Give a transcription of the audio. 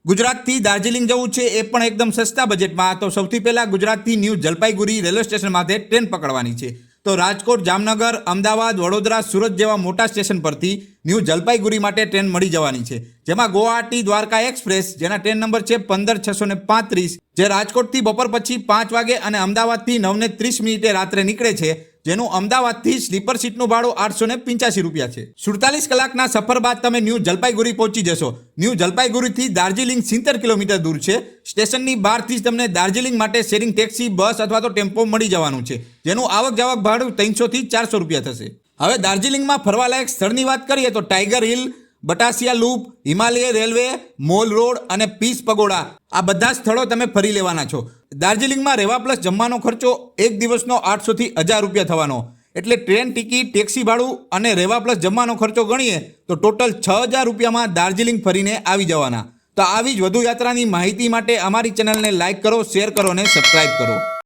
ગુજરાતથી દાર્જિલિંગ જવું છે એ પણ એકદમ સસ્તા બજેટમાં। તો સૌથી પહેલાં ગુજરાતથી ન્યૂ જલપાઈગુરી રેલવે સ્ટેશન માટે ટ્રેન પકડવાની છે। તો રાજકોટ, જામનગર, અમદાવાદ, વડોદરા, સુરત જેવા મોટા સ્ટેશન પરથી ન્યૂ જલપાઈગુરી માટે ટ્રેન મળી જવાની છે, જેમાં ગુવાહાટી દ્વારકા એક્સપ્રેસ જેના ટ્રેન નંબર છે 15635, જે રાજકોટથી બપોર પછી 5 વાગે અને અમદાવાદથી 9:30 રાત્રે નીકળે છે, જેનું અમદાવાદથી સ્લીપર સીટનું ભાડું 885 રૂપિયા છે। 47 કલાકના સફર બાદ તમે ન્યૂ જલપાઈગુરી પહોંચી જશો। ન્યૂ જલપાઈગુરીથી દાર્જિલિંગ 70 કિલોમીટર દૂર છે। સ્ટેશનની બહારથી જ તમને દાર્જિલિંગ માટે શેરિંગ ટેક્સી, બસ અથવા તો ટેમ્પો મળી જવાનું છે, જેનું આવક જાવક ભાડું 300 થી 400 રૂપિયા થશે। હવે દાર્જિલિંગમાં ફરવાલાયક સ્થળની વાત કરીએ તો Tiger Hill, Batasia loop, Himalaya railway, Mall Road અને પીસ પગોડા, આ બધા સ્થળો તમે ફરી લેવાના છો। દાર્જિલિંગમાં રહેવા પ્લસ જમવાનો ખર્ચો એક દિવસનો 800 થી 1000 રૂપિયા થવાનો, એટલે ટ્રેન ટિકિટ, ટેક્સી ભાડું અને રહેવા પ્લસ જમવાનો ખર્ચો ગણીએ તો ટોટલ 6000 રૂપિયામાં દાર્જિલિંગ ફરીને આવી જવાના। તો આવી જ વધુ યાત્રાની માહિતી માટે અમારી ચેનલને લાઇક કરો, શેર કરો અને સબસ્ક્રાઇબ કરો।